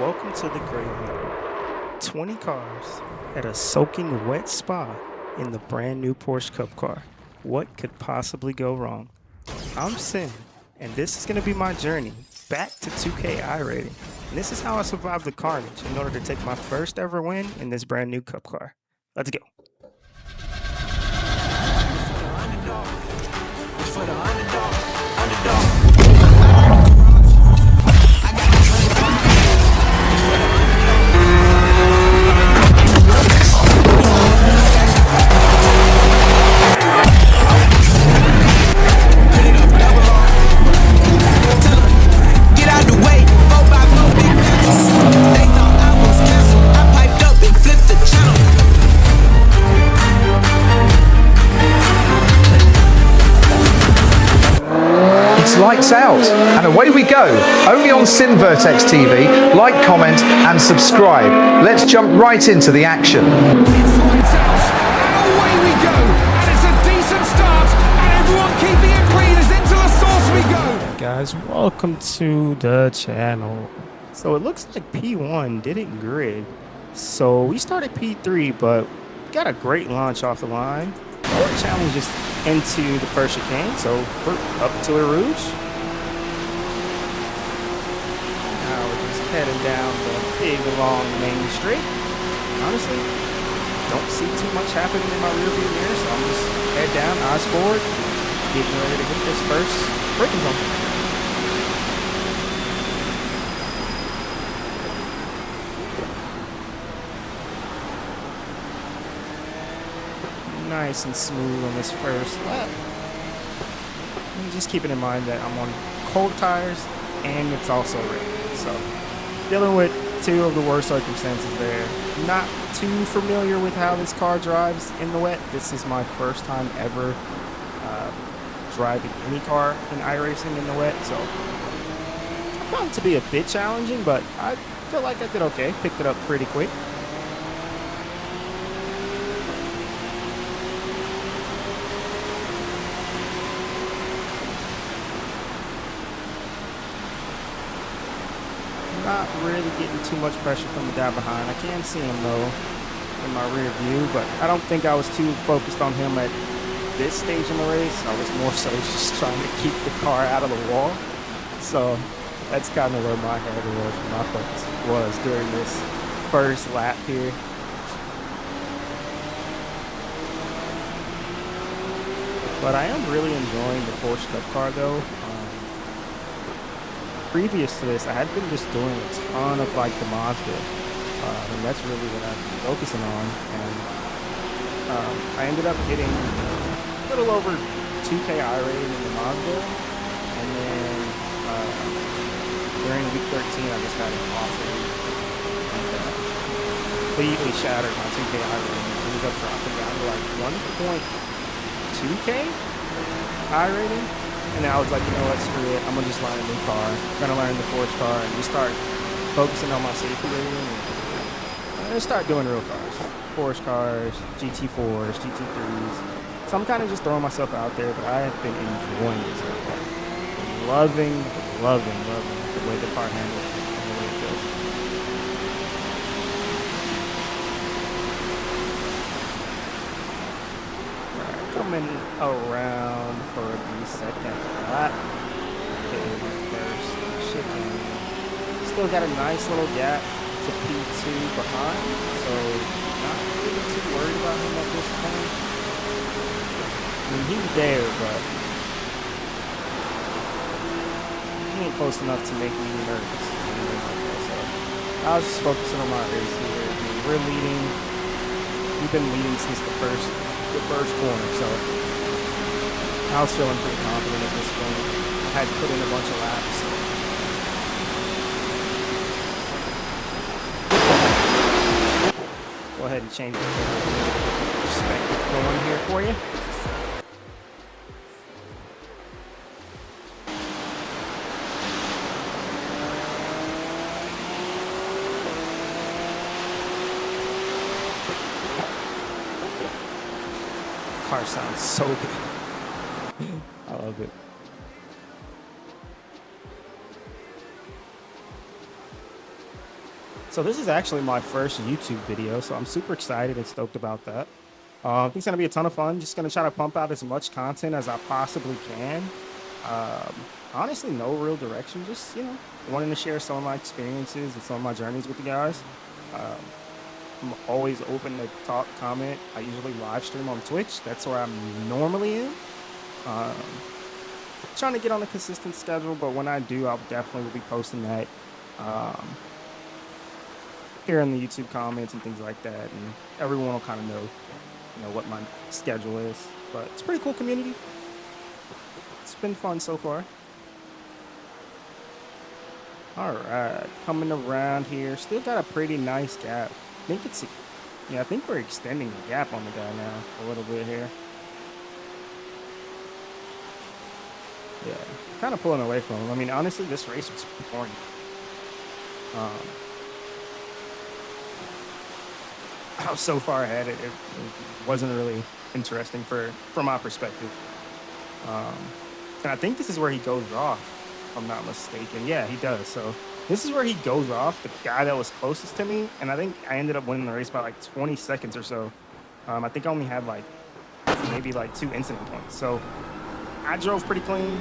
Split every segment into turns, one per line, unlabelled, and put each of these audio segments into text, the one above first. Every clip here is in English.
Welcome to the graveyard. 20 cars at a soaking wet spa in the brand new Porsche Cup car. What could possibly go wrong? I'm Sin, and this is going to be my journey back to 2K iRating. And this is how I survived the carnage in order to take my first ever win in this brand new Cup car. Let's go. For the underdog.
Lights out, and away we go, only on Sinvertex TV. Like, comment and subscribe. Let's jump right into the action.
It's lights out, and away we go, and it's a decent start, and everyone keeping it green as into the source we go.
Hey guys, welcome to the channel. So it looks like P1 didn't grid, so we started P3, but got a great launch off the line. Our challenge is into the first chicane, so we're up to the Rouge. Now we're just heading down the big long main street. Honestly, don't see too much happening in my rear view mirror, so I'm just head down, eyes forward, getting ready to get this first braking zone. Nice and smooth on this first lap. And just keeping in mind that I'm on cold tires and it's also raining. So dealing with two of the worst circumstances there. Not too familiar with how this car drives in the wet. This is my first time ever driving any car in iRacing in the wet. So I found it to be a bit challenging, but I feel like I did okay. Picked it up pretty quick. Not really getting too much pressure from the guy behind. I can see him though in my rear view, but I don't think I was too focused on him at this stage in the race. I was more so just trying to keep the car out of the wall. So that's kind of where my head was, my focus was during this first lap here. But I am really enjoying the Porsche Cup car though. Previous to this, I had been just doing a ton of like the Moza, and that's really what I've been focusing on. And I ended up hitting a little over 2K iRating in the Moza, and then during week 13, I just had an awful and completely shattered my 2K iRating. Ended up dropping down to like 1.2K iRating. And I was like, you know what, screw it. I'm going to just learn a new car. I'm going to learn the Porsche car and just start focusing on my safety rating. And just start doing real cars. Porsche cars, GT4s, GT3s. So I'm kind of just throwing myself out there, but I have been enjoying it so far. Loving the way the car handles and the way it feels. Coming around for the second lap. Hitting my first chicane. Still got a nice little gap to P2 behind, so not really too worried about him at this point. I mean, he's there, but he ain't close enough to make me nervous. So I was just focusing on my race here. I mean, we're leading. We've been leading since the first corner, so I was feeling pretty confident at this point. I had put in a bunch of laps. So. Go ahead and change the perspective going here for you. Car sounds so good. I love it. So this is actually my first YouTube video, so I'm super excited and stoked about that. I think it's gonna be a ton of fun. Just gonna try to pump out as much content as I possibly can. Honestly, no real direction. Just wanting to share some of my experiences and some of my journeys with you guys. I'm always open to talk, comment. I usually live stream on Twitch. That's where I'm normally in. Trying to get on a consistent schedule, but when I do, I'll definitely be posting that here in the YouTube comments and things like that, and everyone will kind of know, what my schedule is. But it's a pretty cool community. It's been fun so far. All right, coming around here, still got a pretty nice gap. I think we're extending the gap on the guy now a little bit here. Yeah, kind of pulling away from him. I mean, honestly, this race was boring. I was so far ahead, it wasn't really interesting from my perspective. And I think this is where he goes off, if I'm not mistaken. Yeah, he does. So this is where he goes off, the guy that was closest to me. And I think I ended up winning the race by like 20 seconds or so. I think I only had maybe 2 incident points. So I drove pretty clean.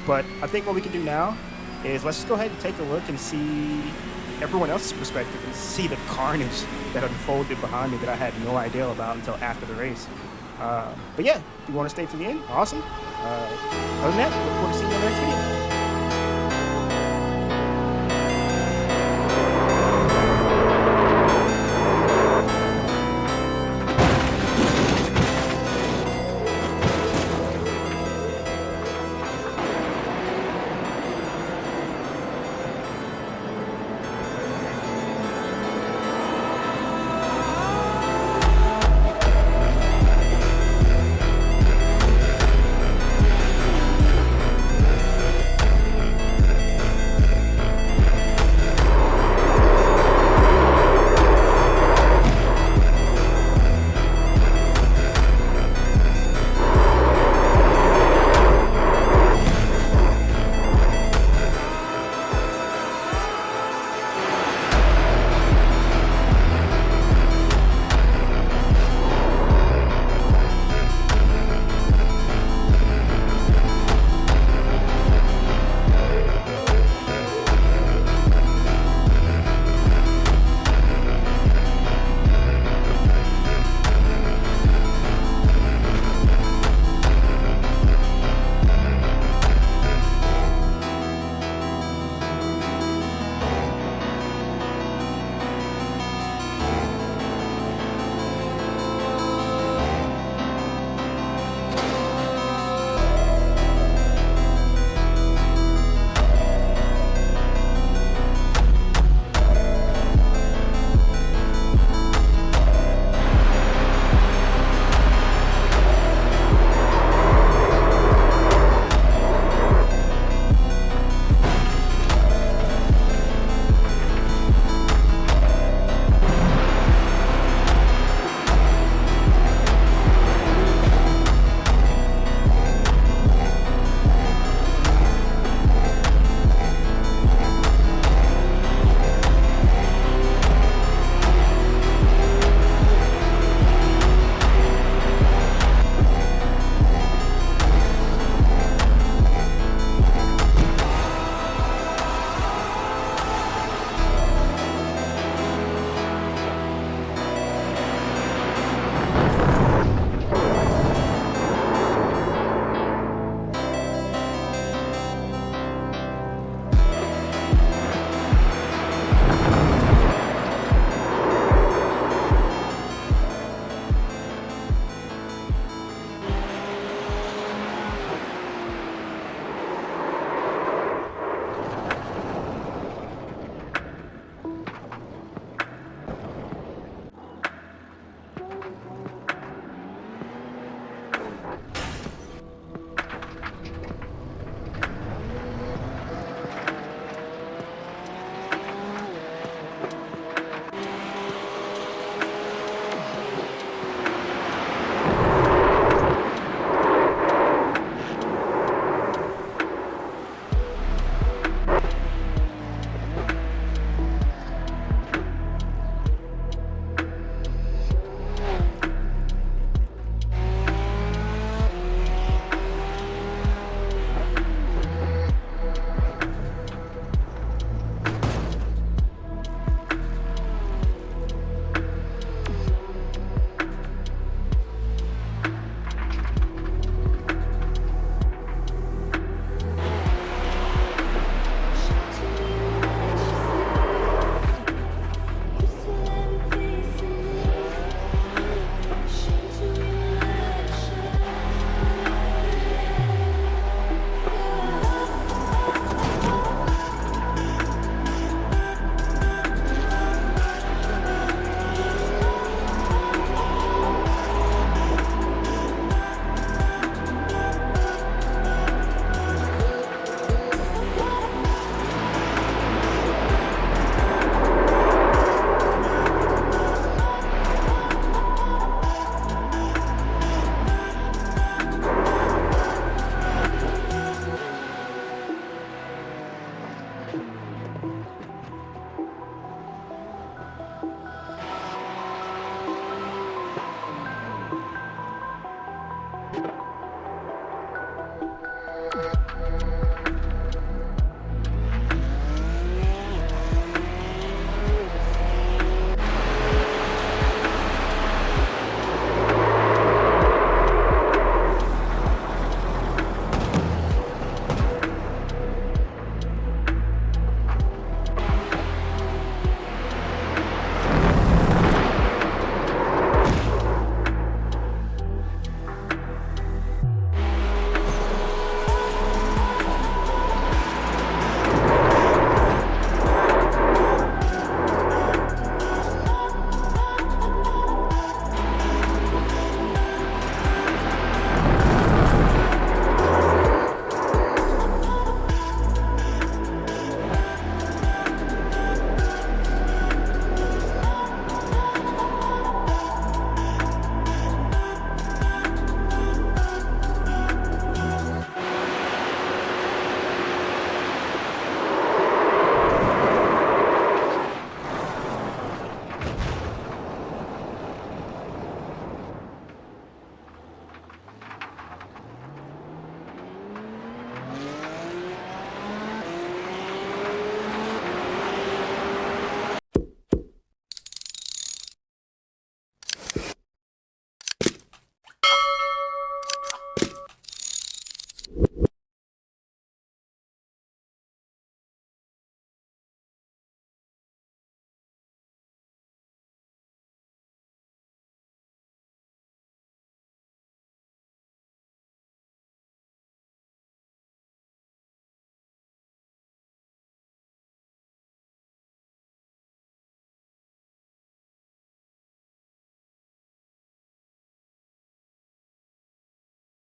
But I think what we can do now is let's just go ahead and take a look and see everyone else's perspective and see the carnage that unfolded behind me that I had no idea about until after the race. But yeah, if you want to stay to the end, awesome. Other than that, look forward to seeing you in the next video.